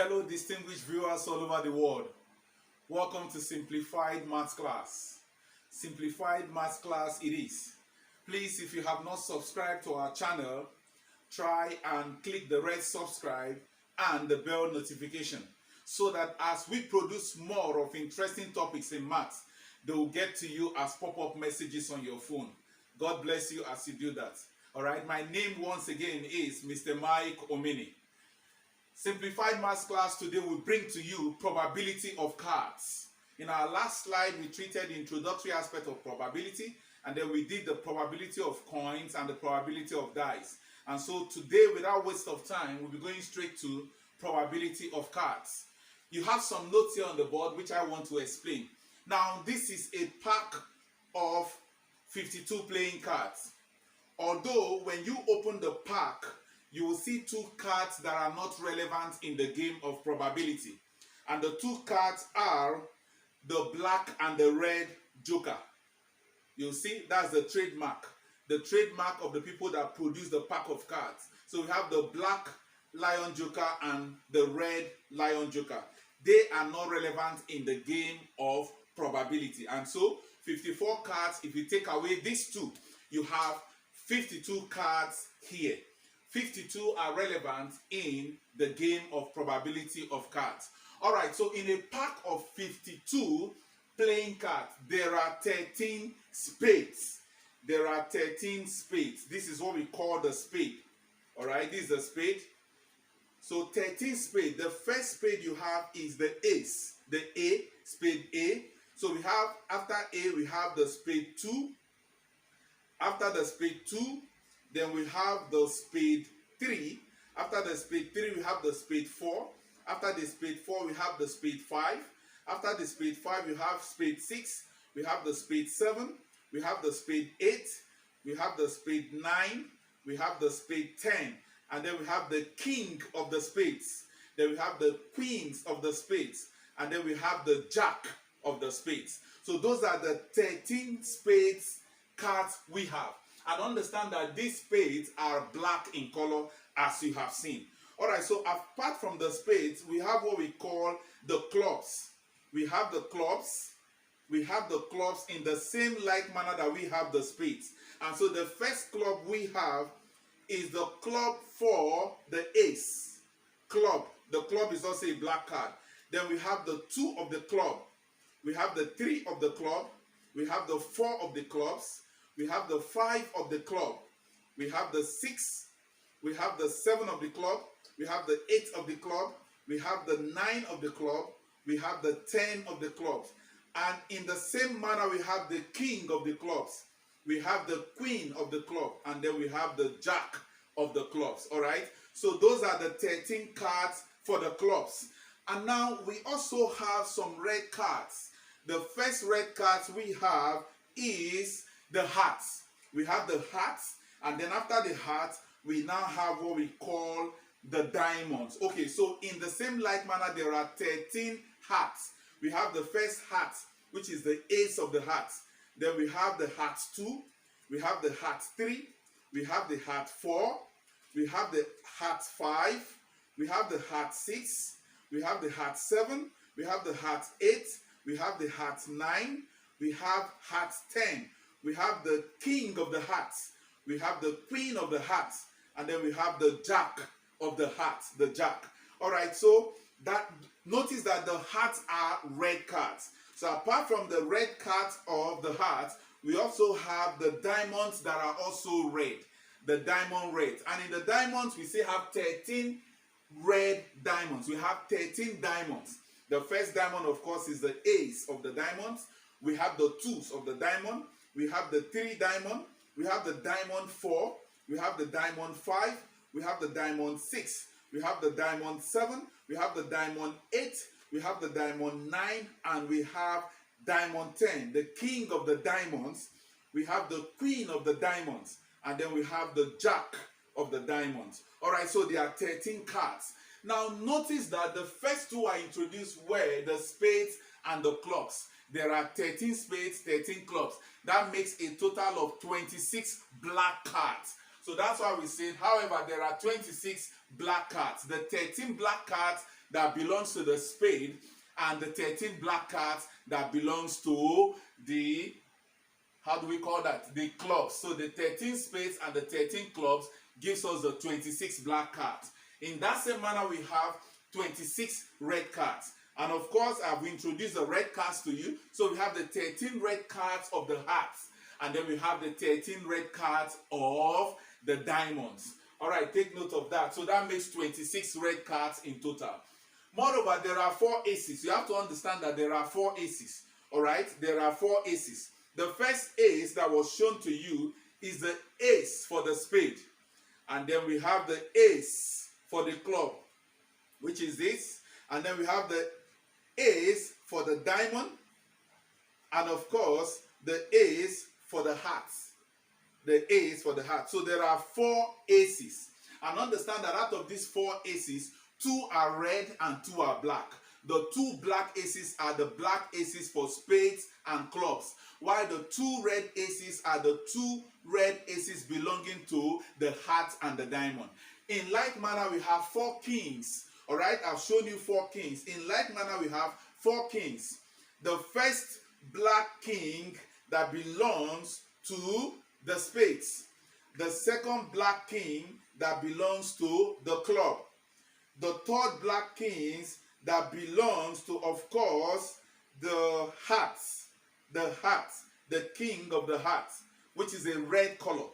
Hello, distinguished viewers all over the world. Welcome to Simplified Maths Class. Simplified Maths Class it is. Please, if you have not subscribed to our channel, try and click the red subscribe and the bell notification so that as we produce more of interesting topics in maths, they will get to you as pop-up messages on your phone. God bless you as you do that. All right, my name once again is Mr. Mike Omini. Simplified Maths Class today will bring to you probability of cards. In our last slide, we treated the introductory aspect of probability, and then we did the probability of coins and the probability of dice. And so today, without waste of time, we'll be going straight to probability of cards. You have some notes here on the board which I want to explain. Now, this is a pack of 52 playing cards. Although when you open the pack, you will see two cards that are not relevant in the game of probability. And the two cards are the black and the red joker. You'll see that's the trademark of the people that produce the pack of cards. So we have the black lion joker and the red lion joker. They are not relevant in the game of probability. And so 54 cards, if you take away these two, you have 52 cards here. 52 are relevant in the game of probability of cards. All right, so in a pack of 52 playing cards, there are 13 spades. There are 13 spades. This is what we call the spade. All right, this is the spade. So 13 spades. The first spade you have is the ace, the A, spade A. So we have, after A, we have the spade 2. After the spade 2, then we have the spade 3. After the spade 3, we have the spade 4. After the spade 4, we have the spade 5. After the spade 5, we have spade 6. We have the spade 7. We have the spade 8. We have the spade 9. We have the spade 10. And then we have the king of the spades. Then we have the queens of the spades. And then we have the jack of the spades. So those are the 13 spades cards we have. And understand that these spades are black in color, as you have seen. All right, so apart from the spades, we have what we call the clubs. We have the clubs. We have the clubs in the same like manner that we have the spades. And so the first club we have is the club for the ace. Club. The club is also a black card. Then we have the 2 of the club. We have the 3 of the club. We have the 4 of the clubs. We have the 5 of the club. We have the 6. We have the 7 of the club. We have the 8 of the club. We have the 9 of the club. We have the 10 of the clubs. And in the same manner, we have the king of the clubs. We have the queen of the club. And then we have the jack of the clubs. All right? So those are the 13 cards for the clubs. And now we also have some red cards. The first red cards we have is the hearts. We have the hearts, and then after the hearts, we now have what we call the diamonds. Okay, so in the same like manner, there are 13 hearts. We have the first heart, which is the ace of the hearts. Then we have the heart 2. We have the heart 3. We have the heart 4. We have the heart 5. We have the heart 6. We have the heart 7. We have the heart 8. We have the heart 9. We have heart 10. We have the king of the hearts. We have the queen of the hearts. And then we have the jack of the hearts, the jack. All right, so notice that the hearts are red cards. So apart from the red cards of the hearts, we also have the diamonds that are also red. The diamond red. And in the diamonds, we still have 13 red diamonds. We have 13 diamonds. The first diamond, of course, is the ace of the diamonds. We have the 2s of the diamond. We have the 3 diamond. We have the diamond 4. We have the diamond 5. We have the diamond 6. We have the diamond 7. We have the diamond 8. We have the diamond 9. And we have diamond 10. The king of the diamonds. We have the queen of the diamonds. And then we have the jack of the diamonds. All right, so there are 13 cards. Now notice that the first two I introduced were the spades and the clubs. There are 13 spades, 13 clubs. That makes a total of 26 black cards. So that's why we said, however, there are 26 black cards. The 13 black cards that belongs to the spade, and the 13 black cards that belongs to the, how do we call that, the clubs. So the 13 spades and the 13 clubs gives us the 26 black cards. In that same manner, we have 26 red cards. And of course, I've introduced the red cards to you. So we have the 13 red cards of the hearts. And then we have the 13 red cards of the diamonds. All right, take note of that. So that makes 26 red cards in total. Moreover, there are 4 aces. You have to understand that there are 4 aces. All right, there are 4 aces. The first ace that was shown to you is the ace for the spade. And then we have the ace for the club, which is this. And then we have the ace for the diamond. And of course, the ace for the hearts. The ace for the heart. So there are 4 aces. And understand that out of these 4 aces, 2 are red and 2 are black. The 2 black aces are the black aces for spades and clubs, while the 2 red aces are the 2 red aces belonging to the heart and the diamond. In like manner, we have 4 kings. All right, I've shown you 4 kings. In like manner, we have 4 kings. The first black king that belongs to the spades. The second black king that belongs to the club. The third black kings that belongs to, of course, the hearts. The hearts. The king of the hearts, which is a red color.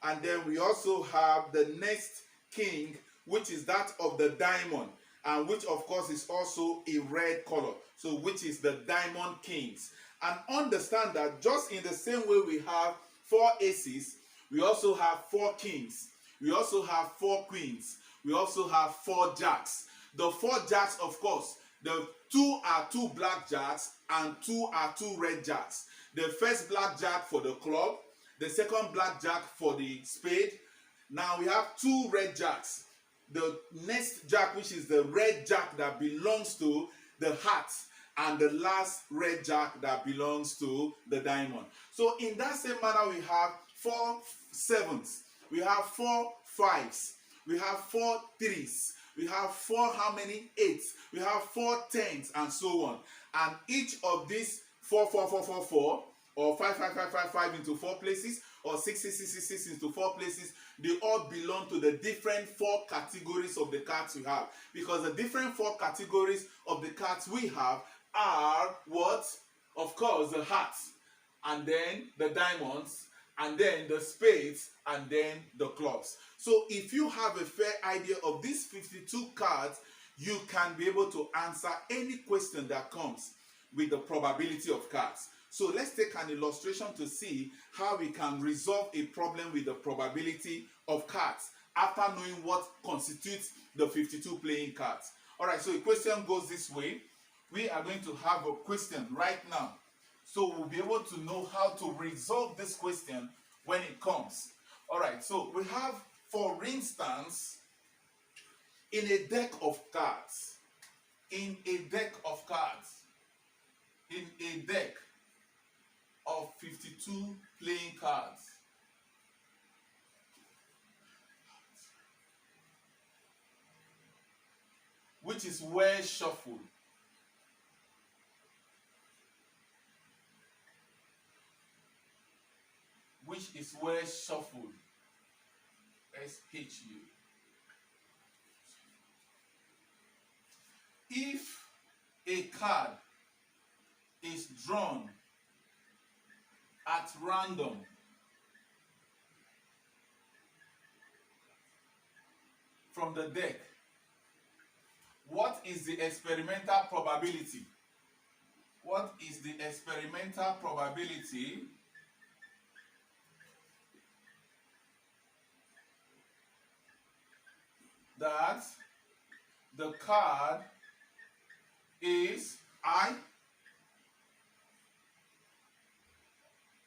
And then we also have the next king, which is that of the diamond, and which of course is also a red color, so which is the diamond kings. And understand that just in the same way we have 4 aces, we also have 4 kings, we also have 4 queens, we also have 4 jacks. The 4 jacks, of course, the 2 are 2 black jacks and 2 are 2 red jacks. The first black jack for the club, the second black jack for the spade. Now we have 2 red jacks. The next jack, which is the red jack that belongs to the heart, and the last red jack that belongs to the diamond. So in that same manner, we have 4 sevens, we have 4 fives, we have 4 threes, we have 4 how many 8s, we have 4 10s, and so on. And each of these 4 4 4 4 4 or 5 5 5 5 5 into 4 places, or 6 6 6 6 6 into 4 places, they all belong to the different 4 categories of the cards we have. Because the different 4 categories of the cards we have are what? Of course, the hearts, and then the diamonds, and then the spades, and then the clubs. So if you have a fair idea of these 52 cards, you can be able to answer any question that comes with the probability of cards. So let's take an illustration to see how we can resolve a problem with the probability of cards after knowing what constitutes the 52 playing cards. All right, so the question goes this way. We are going to have a question right now. So we'll be able to know how to resolve this question when it comes. All right, so we have, for instance, in a deck of cards, in a deck of 52 playing cards, which is well shuffled. Which is well shuffled. SHU. If a card is drawn at random from the deck, what is the experimental probability? What is the experimental probability that the card is I,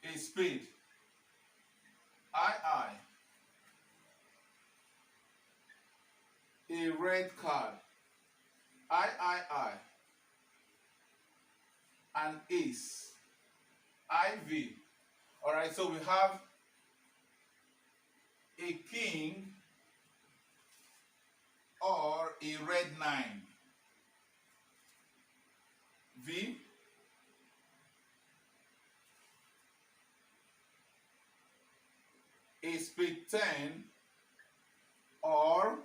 a spade, I, a red card, I, an ace, IV. All right, so we have a king or a red 9. V, a spade 10, or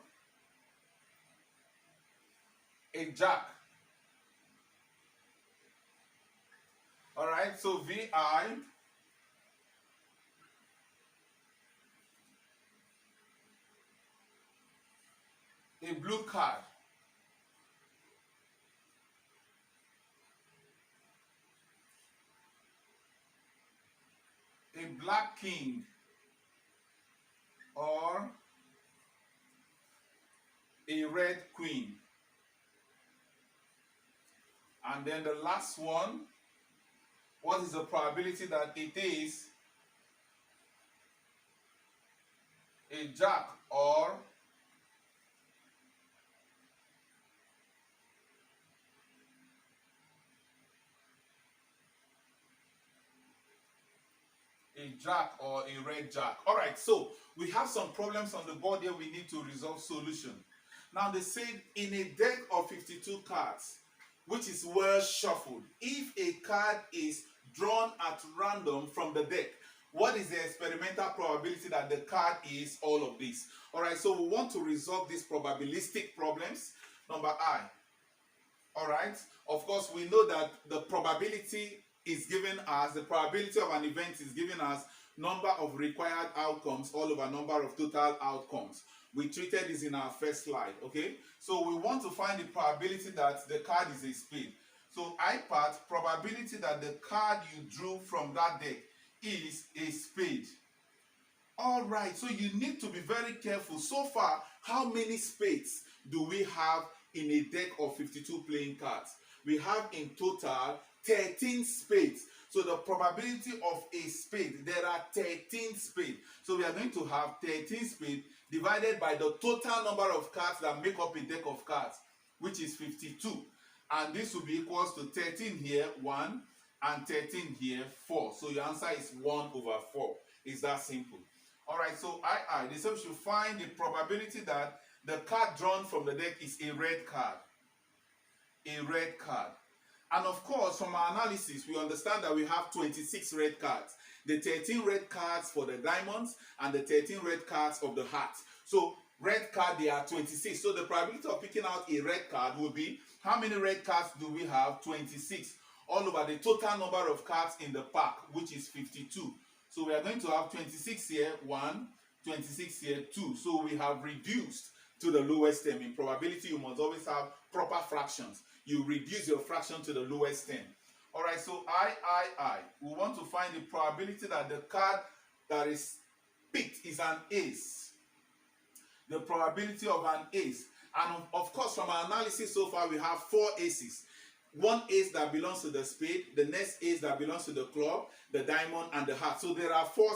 a jack. All right, so VI, a blue card, a black king, or a red queen. And then the last one, what is the probability that it is a jack or a red jack? All right, so we have some problems on the board here we need to resolve solution. Now they said in a deck of 52 cards, which is well shuffled, if a card is drawn at random from the deck, what is the experimental probability that the card is all of this? All right, so we want to resolve these probabilistic problems. Number I. All right, of course, we know that the probability is given as, the probability of an event is given as number of required outcomes all over number of total outcomes. We treated this in our first slide, okay? So we want to find the probability that the card is a spade. So I part, probability that the card you drew from that deck is a spade. All right, so you need to be very careful. So far, how many spades do we have in a deck of 52 playing cards? We have in total 13 spades. So the probability of a spade, there are 13 spades. So we are going to have 13 spades divided by the total number of cards that make up a deck of cards, which is 52. And this will be equals to 13 here, 1, and 13 here, 4. So your answer is 1 over 4. It's that simple. All right, so they say we should find the probability that the card drawn from the deck is a red card. A red card. And of course, from our analysis, we understand that we have 26 red cards. The 13 red cards for the diamonds and the 13 red cards of the heart. So, red card, there are 26. So, the probability of picking out a red card will be, how many red cards do we have? 26. All over the total number of cards in the pack, which is 52. So, we are going to have 26 here, 1, 26 here, 2. So, we have reduced to the lowest term. In probability, you must always have proper fractions. You reduce your fraction to the lowest term. All right, so I. We want to find the probability that the card that is picked is an ace. The probability of an ace. And of course, from our analysis so far, we have 4 aces. One ace that belongs to the spade, the next ace that belongs to the club, the diamond, and the heart. So there are 4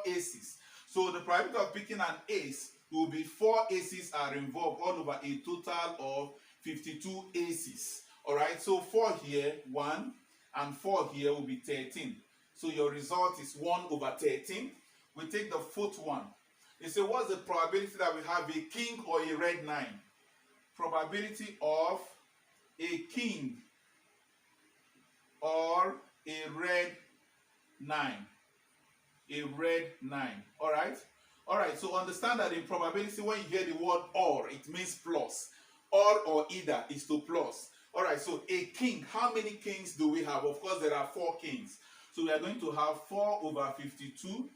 aces. So the probability of picking an ace will be 4 aces are involved all over a total of 52 aces. All right, so 4 here, 1, and 4 here will be 13. So your result is 1 over 13. We take the 4th one. They say, what's the probability that we have a king or a red 9? Probability of a king or a red 9. A red 9. All right? All right, so understand that in probability, when you hear the word or, it means plus. Or either is to plus. All right, so a king, how many kings do we have? Of course, there are 4 kings. So we are going to have 4 over 52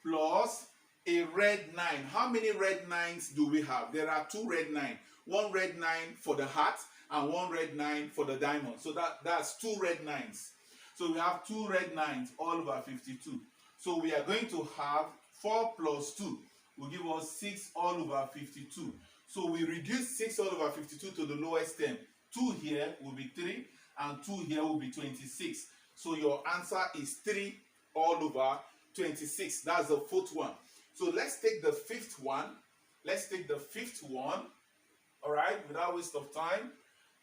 plus a red 9. How many red 9s do we have? There are 2 red 9. 1 red 9 for the heart and 1 red 9 for the diamond. So that's 2 red 9s. So we have 2 red 9s all over 52. So we are going to have 4 plus 2 will give us 6 all over 52. So we reduce 6 all over 52 to the lowest term. 2 here will be 3 and 2 here will be 26. So your answer is 3 all over 26. That's the 4th one. So let's take the 5th one. Let's take the 5th one. All right, without waste of time,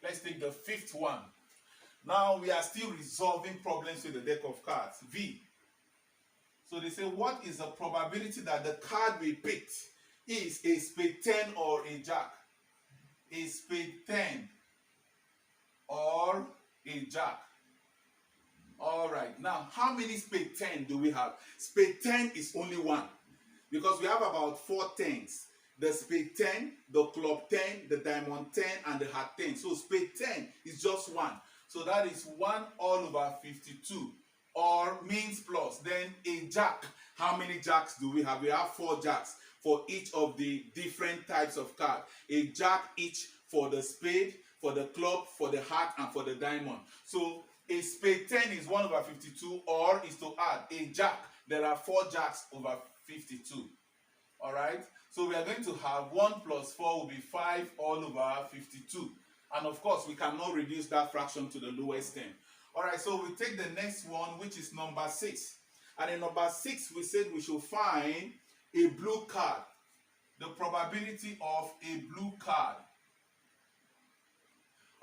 let's take the 5th one. Now we are still resolving problems with the deck of cards. V. So they say, what is the probability that the card we picked is a spade 10 or a jack? A spade 10 or a a jack. All right. Now, how many spade 10 do we have? Spade 10 is only one because we have about 4 10s. The spade 10, the club 10, the diamond 10, and the heart 10. So spade 10 is just one. So that is 1 all over 52, or means plus. Then a jack. How many jacks do we have? We have 4 jacks for each of the different types of card. A jack each for the spade, for the club, for the heart, and for the diamond. So a spade 10 is 1 over 52, or is to add a jack. There are 4 jacks over 52. All right. So we are going to have 1 plus 4 will be 5 all over 52. And of course, we cannot reduce that fraction to the lowest term. All right, so we take the next one, which is number 6. And in number 6, we said we should find a blue card. The probability of a blue card.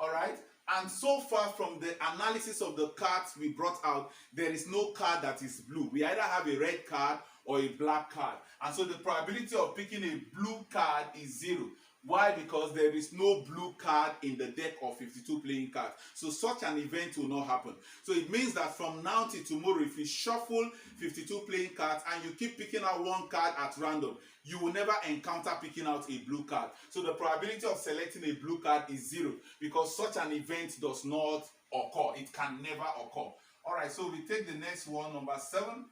All right. And so far from the analysis of the cards we brought out, there is no card that is blue. We either have a red card or a black card. And so the probability of picking a blue card is 0. Why? Because there is no blue card in the deck of 52 playing cards. So such an event will not happen. So it means that from now till tomorrow, if you shuffle 52 playing cards and you keep picking out one card at random, you will never encounter picking out a blue card. So the probability of selecting a blue card is 0 because such an event does not occur. It can never occur. All right, so we take the next one, number 7.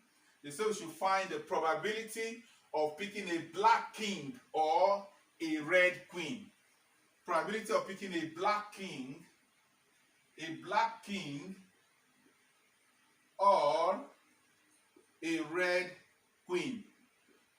They say we should find the probability of picking a black king or a red queen. Probability of picking a black king or a red queen.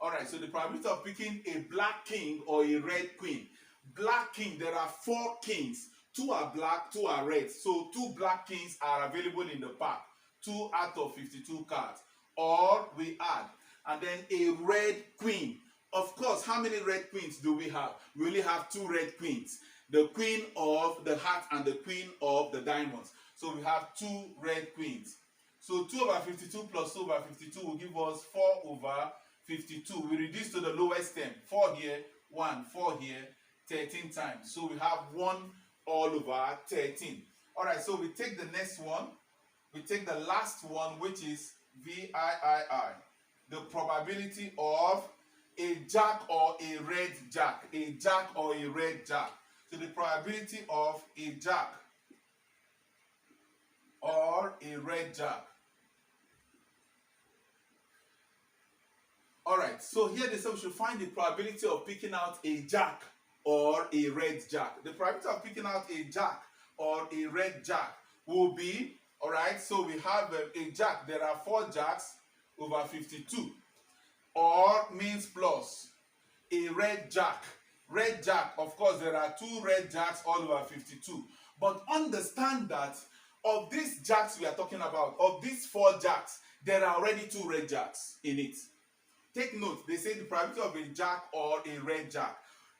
All right, so the probability of picking a black king or a red queen. Black king, there are 4 kings. 2 are black, 2 are red. So 2 black kings are available in the pack. 2 out of 52 cards. Or we add. And then a red queen. Of course, how many red queens do we have? We only have 2 red queens. The queen of the heart and the queen of the diamonds. So we have 2 red queens. So 2 over 52 plus 2 over 52 will give us 4 over 52. We reduce to the lowest term. 4 here, 1, 4 here, 13 times. So we have 1 all over 13. All right, so we take the next one. We take the last one, which is VIII. The probability of a jack or a red jack. A jack or a red jack. So the probability of a jack or a red jack. Alright, so here they say we should find the probability of picking out a jack or a red jack. The probability of picking out a jack or a red jack will be, alright, so we have a jack. There are 4 jacks over 52. Or means plus a red jack. Red jack, of course, there are 2 red jacks all over 52. But understand that of these jacks we are talking about, of these 4 jacks, there are already 2 red jacks in it. Take note, they say the probability of a jack or a red jack.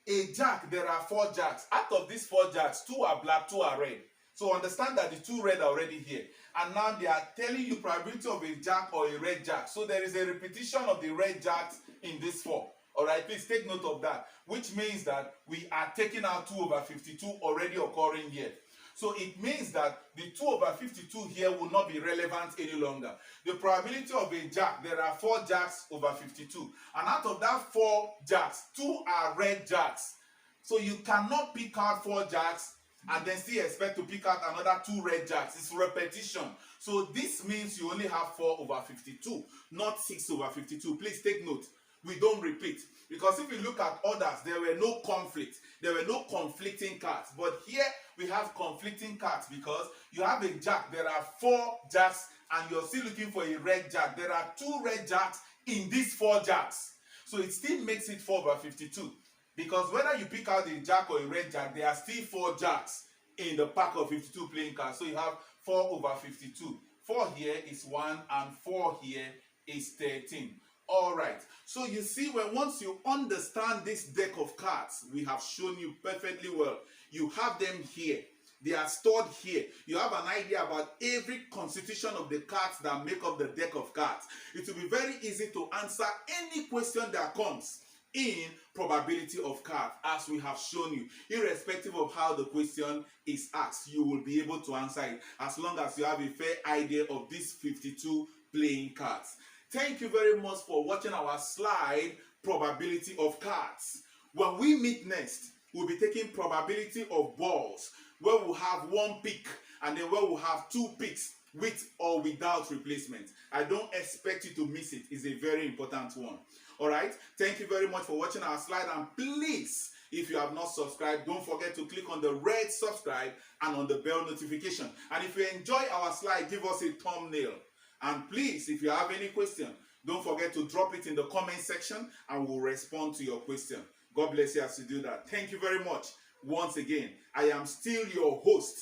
A jack, there are 4 jacks. Out of these 4 jacks, 2 are black, 2 are red. So understand that the 2 red are already here. And now they are telling you probability of a jack or a red jack. So there is a repetition of the red jacks in this 4. Alright, please take note of that. Which means that we are taking out 2 over 52 already occurring here. So it means that the 2 over 52 here will not be relevant any longer. The probability of a jack, there are 4 jacks over 52. And out of that 4 jacks, 2 are red jacks. So you cannot pick out 4 jacks and then still expect to pick out another 2 red jacks. It's repetition. So this means you only have 4 over 52, not 6 over 52. Please take note. We don't repeat. Because if you look at others, there were no conflict. There were no conflicting cards. But here we have conflicting cards because you have a jack. There are 4 jacks and you're still looking for a red jack. There are 2 red jacks in these 4 jacks. So it still makes it 4 over 52. Because whether you pick out a jack or a red jack, there are still 4 jacks in the pack of 52 playing cards. So you have 4 over 52. 4 here is 1 and 4 here is 13. Alright, so you see, when once you understand this deck of cards, we have shown you perfectly well. You have them here. They are stored here. You have an idea about every constitution of the cards that make up the deck of cards. It will be very easy to answer any question that comes in probability of cards, as we have shown you. Irrespective of how the question is asked, you will be able to answer it as long as you have a fair idea of these 52 playing cards. Thank you very much for watching our slide probability of cards. When we meet next, we'll be taking probability of balls, where we'll have one pick and then where we'll have two picks with or without replacement. I don't expect you to miss it. It's a very important one. All right, thank you very much for watching our slide, and please, if you have not subscribed, don't forget to click on the red subscribe and on the bell notification. And if you enjoy our slide, give us a thumbnail. And please, if you have any question, don't forget to drop it in the comment section and we'll respond to your question. God bless you as you do that. Thank you very much. Once again, I am still your host,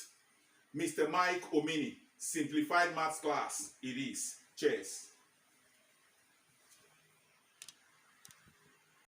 Mr. Mike Omini. Simplified Maths Class, it is. Cheers.